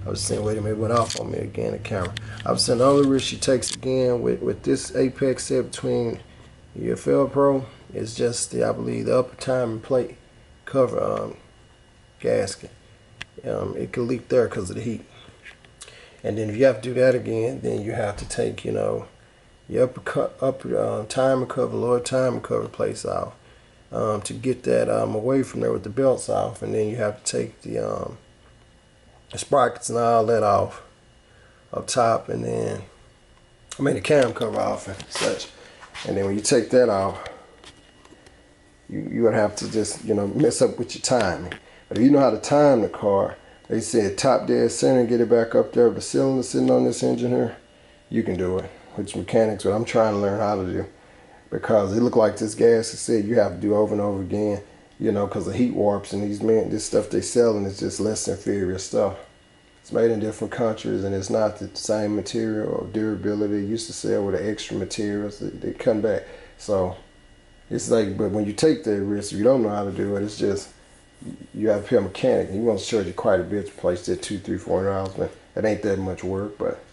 I was saying, wait a minute, it went off on me again, the camera. I was saying the only risk she takes again with this Apex set between your Pro is just the, I believe, the upper timing plate cover gasket. It could leak there because of the heat. And then if you have to do that again, then you have to take, your upper timer cover, lower timer cover plates off to get that away from there with the belts off. And then you have to take the sprockets and all that off up top, and then the cam cover off and such. And then when you take that off, you would have to just mess up with your timing. But if you know how to time the car, they said top dead center and get it back up there. The cylinder sitting on this engine here, you can do it. Which mechanics, what I'm trying to learn how to do, because it looked like this gasket said you have to do over and over again, because of heat warps and this stuff they selling is just less inferior stuff. It's made in different countries and it's not the same material or durability. It used to sell with the extra materials. They come back. So it's like, but when you take that risk, if you don't know how to do it, it's just, you have to pay a mechanic and he wants to charge you quite a bit to replace that $200, $300, $400, but it ain't that much work. But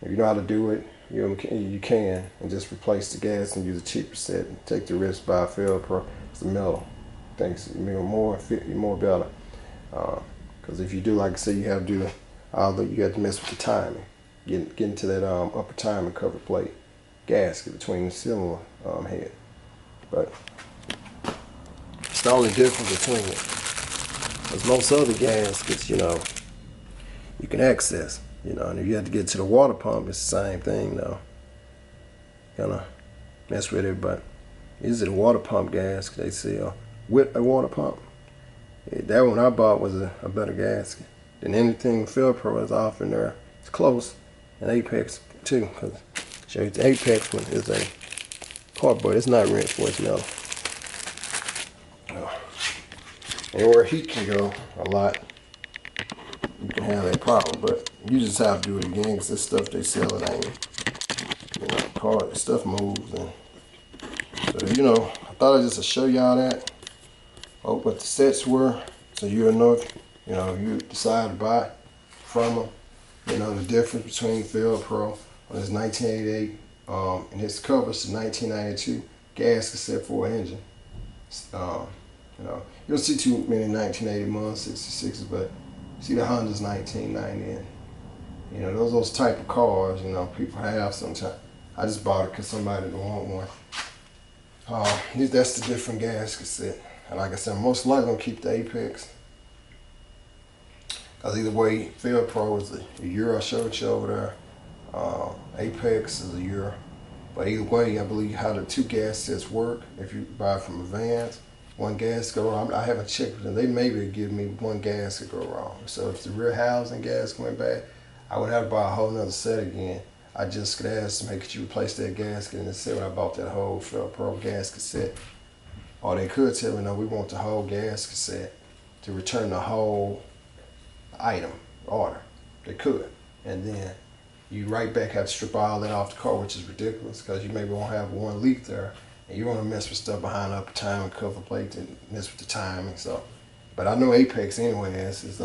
if you know how to do it, you can, and just replace the gas and use a cheaper set and take the risk by a Pro. It's the metal. Thanks, more better. Because if you do, like I say, you have to do you have to mess with the timing. Get into that upper timing cover plate gasket between the cylinder head. But it's the only difference between it. Because most other gaskets, you can access. And if you have to get to the water pump, it's the same thing, though. Gonna mess with it, but is it a water pump gasket they sell with a water pump? That one I bought was a better gasket than anything Field Pro is offering there. It's close, and Apex too. Cause show you the Apex one is a cardboard. It's not reinforced metal. Anywhere heat can go a lot, you can have that problem, but you just have to do it again because this stuff they sell it ain't, part stuff moves. And so, I thought I'd just show y'all that. What the sets were, so you'll know if, you decide to buy from them, the difference between Field Pro on this 1988 and his covers to 1992 gasket set for an engine. You don't see too many 1980 months, 66s, but see the Honda's 1990, and those type of cars, people have sometimes. I just bought it because somebody didn't want one. That's the different gasket set. And like I said, I'm most likely gonna keep the Apex. Because either way, Field Pro is a year I showed you over there. Apex is a year. But either way, I believe how the two gas sets work. If you buy from Advance, one gas go wrong. I haven't checked with them. They maybe give me one gas could go wrong. So if the rear housing gas went bad, I would have to buy a whole nother set again. I just could ask them, hey, could you replace that gasket? And they said when I bought that whole Field Pro gasket set. Or they could tell me, no, we want the whole gasket set to return the whole item order. They could. And then you right back have to strip all that off the car, which is ridiculous because you maybe won't have one leak there. And you want to mess with stuff behind the upper timing cover plate and mess with the timing. So, but I know Apex anyway is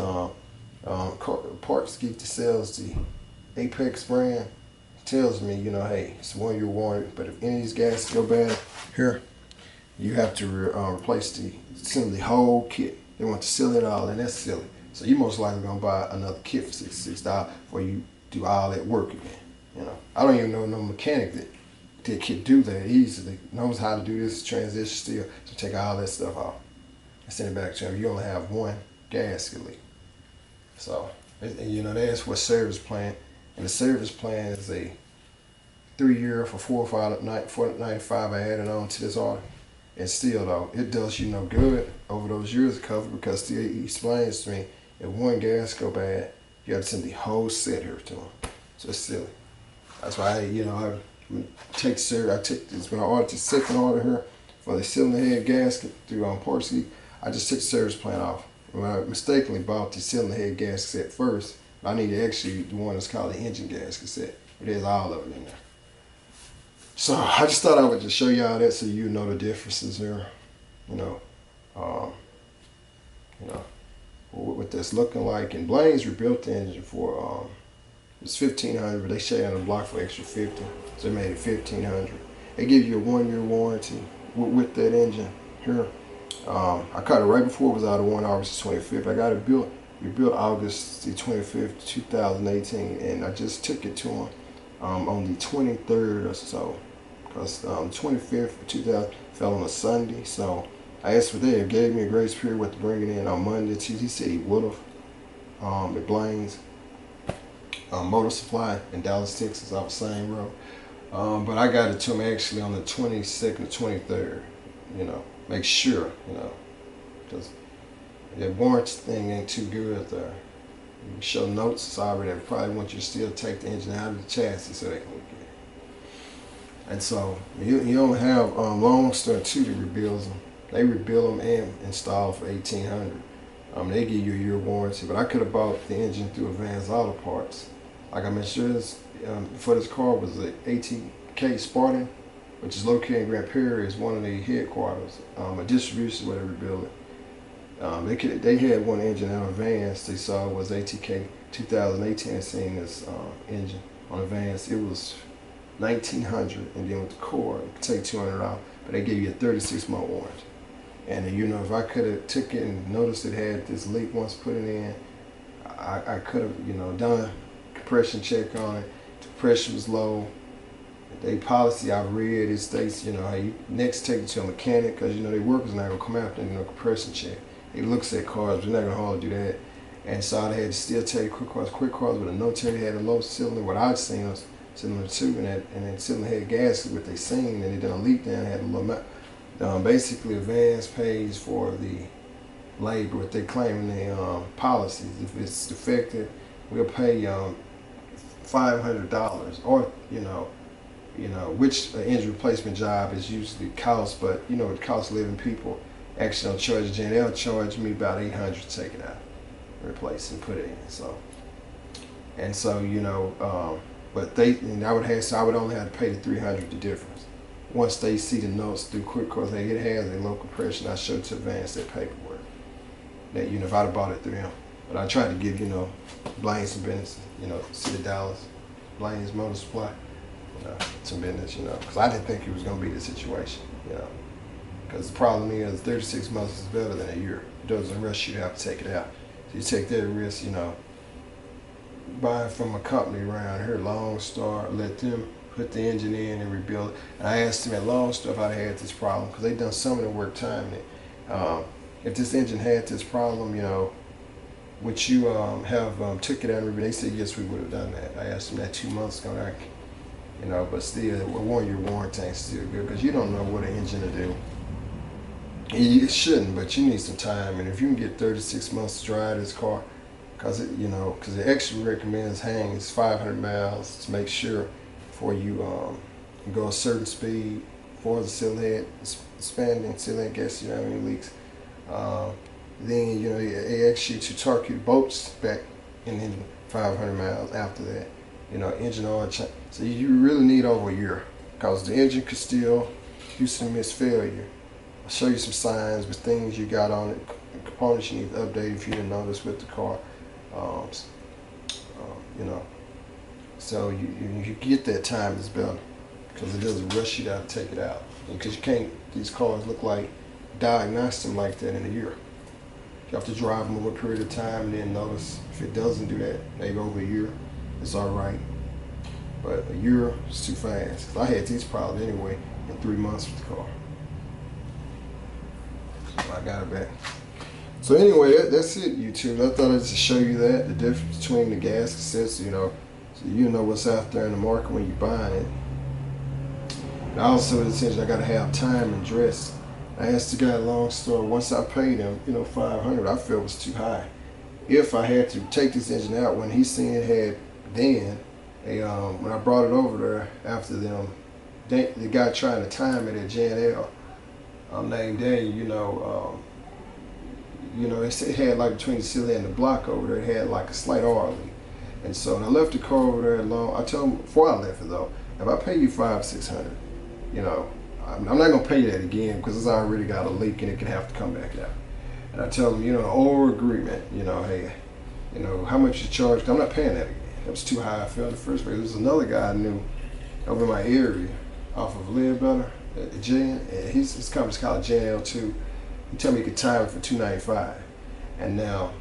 Parts Geek that sells the Apex brand tells me, hey, it's 1 year warranty. But if any of these gaskets go bad here, you have to replace the whole kit. They want to seal it all, and that's silly. So you most likely gonna buy another kit for $66 where you do all that work again. I don't even know no mechanic that can do that easily. Knows how to do this transition steel to take all that stuff off and send it back to him. You only have one gasket leak. So that's what service plan, and the service plan is a 3 year for $495 I added on to this order. And still though, it does you no good over those years of cover because still he explains to me if one gas go bad, you have to send the whole set here to him. So it's silly. That's why I take this when I ordered the second order here for the cylinder head gasket through Parts Geek. I just took the service plan off. When I mistakenly bought the cylinder head gasket set first, I need to actually the one that's called the engine gasket set. It has all of it in there. So I just thought I would just show y'all that so you know the differences here. what that's looking like. And Blaine's rebuilt the engine for it's 1,500, but they shut on the block for extra 50, so they made it 1,500. They give you a 1-year warranty with that engine here. I caught it right before it was out of warranty, August 25th. I got it rebuilt August the 25th, 2018, and I just took it to them on the 23rd or so, because 25th of 2000 fell on a Sunday. So I asked for that. It gave me a grace period with to bring it in on Monday. He said he would have. At Blaine's Motor Supply in Dallas, Texas, off the same road. But I got it to him actually on the 22nd or 23rd. You know, make sure, you know, because that warranty thing ain't too good there. You show notes, sorry, they probably want you to still take the engine out of the chassis so they can look at it. And so you don't have Lone Star too that rebuilds them. They rebuild them and install for $1,800. They give you a year warranty, but I could have bought the engine through Advanced Auto Parts. Like I mentioned, for this car was the ATK Spartan, which is located in Grand Prairie, is one of the headquarters, a distribution where they rebuild it. They had one engine out of Advanced. They saw it was ATK 2018. Seeing this engine on Advanced, it was $1,900, and then with the core, it could take $200, but they gave you a 36-month warranty. And you know, if I could have took it and noticed it had this leak once put it in, I could have, you know, done a compression check on it. The pressure was low. The policy I've read, it states, you know, how you next take it to a mechanic, because you know, their workers not gonna come after no compression check. They looks at cars, they're not gonna hardly do that. And so they had to still take quick cars with a no-tail. Had a low cylinder. What I'd seen was cylinder 2, and then cylinder had gasket, what they seen, and it done leak down, had a little amount. Basically, Advanced pays for the labor, what they claim in the policies. If it's defective, we'll pay $500, or you know, which engine replacement job is usually cost, but you know, it costs living people. Actually, don't charge the they'll charge me about $800 to take it out, replace and put it in. So, you know, but I would only have to pay the $300, the difference. Once they see the notes through quick cars, hey, it has a low compression. I showed to Advanced that paperwork. That, you know, if I'd have bought it through them. But I tried to give, you know, Blaine some business, you know, City of Dallas, Blaine's Motor Supply, you know, some business, you know, because I didn't think it was going to be the situation, you know. Because the problem is 36 months is better than a year. It doesn't rush you to have to take it out. So you take that risk, you know, buying from a company around here, Lone Star, let them put the engine in and rebuild it. And I asked them at Lone Star if I had this problem, because they done some of the work timing it. If this engine had this problem, you know, would you have took it out and they said yes, we would have done that. I asked them that 2 months ago, you know, but still, a 1-year warranty ain't still good, because you don't know what an engine will do. It shouldn't, but you need some time, and if you can get 36 months to drive this car, because the extra recommends hang is 500 miles to make sure before you go a certain speed for the cylinder head expanding, cylinder head gas, you know, any leaks. Then you know, it asks you to torque your bolts back, and then 500 miles after that, you know, engine oil change. So you really need over a year, because the engine could still do some failure. I'll show you some signs with things you got on it, components you need to update if you didn't notice with the car. You know, so you get that time is better, because it doesn't rush you out to take it out. Because you can't, these cars look like diagnose them like that in a year. You have to drive them over a period of time and then notice if it doesn't do that, maybe over a year, it's all right. But a year is too fast. 'Cause I had these problems anyway in 3 months with the car. So I got it back. So anyway, that's it, YouTube. I thought I'd just show you that, the difference between the gas cassettes, you know, so you know what's out there in the market when you're buying it. And also, this engine, I got to have time and dress. I asked the guy at Lone Star, once I paid him, you know, $500, I felt it was too high. If I had to take this engine out, when he seen it had Dan, when I brought it over there after them, the guy trying to time it at J&L, named Dan, it had like between the cylinder and the block over there, it had like a slight oil leak. And so when I left the car over there alone, I told him before I left it though, if I pay you $500-600, you know, I'm not gonna pay you that again, because it's already got a leak and it can have to come back out. And I tell them, you know, over agreement, you know, hey, you know, how much you charge? 'Cause I'm not paying that again. It was too high. I felt in the first place. There was another guy I knew over in my area off of Live Better, his company's called JL2. He told me he could time it for $295. And now,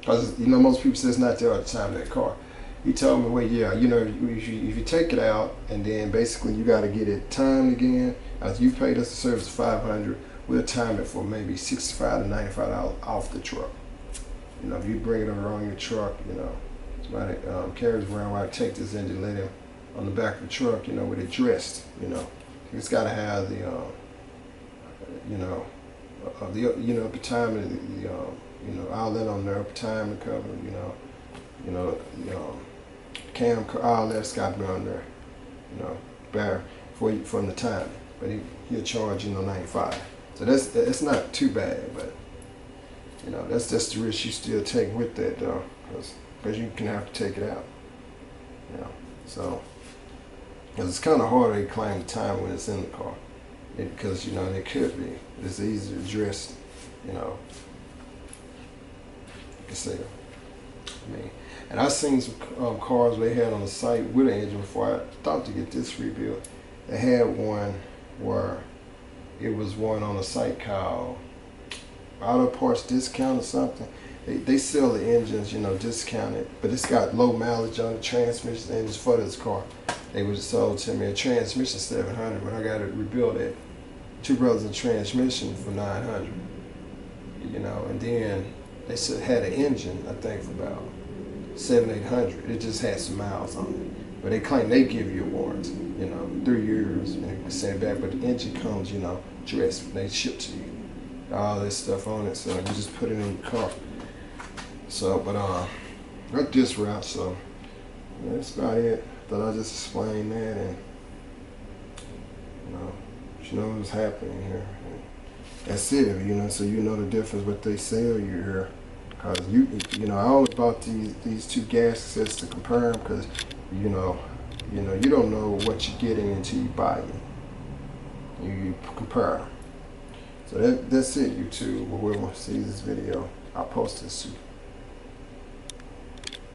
cause you know most people say it's not there all the time that car. He told me, well, yeah, you know, if you take it out and then basically you got to get it timed again. As you paid us the service $500, we'll time it for maybe $65 to $95 off the truck. You know, if you bring it over on your truck, you know, somebody carries around where I take this engine, let him on the back of the truck, you know, with it dressed, you know. It's got to have the, you know, the time, you know, all that on there, upper time cover, cam, all that's got to be on there, you know, bear for you from the time. But he'll charge, you know, $95. So that's not too bad, but you know, that's just the risk you still take with that, though, because you can have to take it out, you know. So, because it's kind of hard to claim the time when it's in the car, because you know it could be. It's easy to address, you know. You can see, I mean, and I've seen some cars they had on the site with an engine before I thought to get this rebuilt. They had one where it was one on the site called Auto Parts Discount or something. They sell the engines, you know, discounted, but it's got low mileage on the transmission engines for this car. They would have sold to me a transmission $700, but I got it rebuilt at Two Brothers in Transmission for $900. You know, and then they had an engine, I think, for about $700-800. It just had some miles on it, but they claim they give you a warranty, you know, 3 years, and you can send it back. But the engine comes, you know, dressed. They ship to you, all this stuff on it, so you just put it in your car. So, but got this route, so yeah, that's about it. Thought I'd just explain that, and you know, you know what's happening here. And that's it, you know. So you know the difference what they sell you here, cause you know I only bought these two gas sets to compare them, cause you know you don't know what you're getting until you buy it. You compare. So that's it, YouTube. Whoever sees this video, I'll post this soon.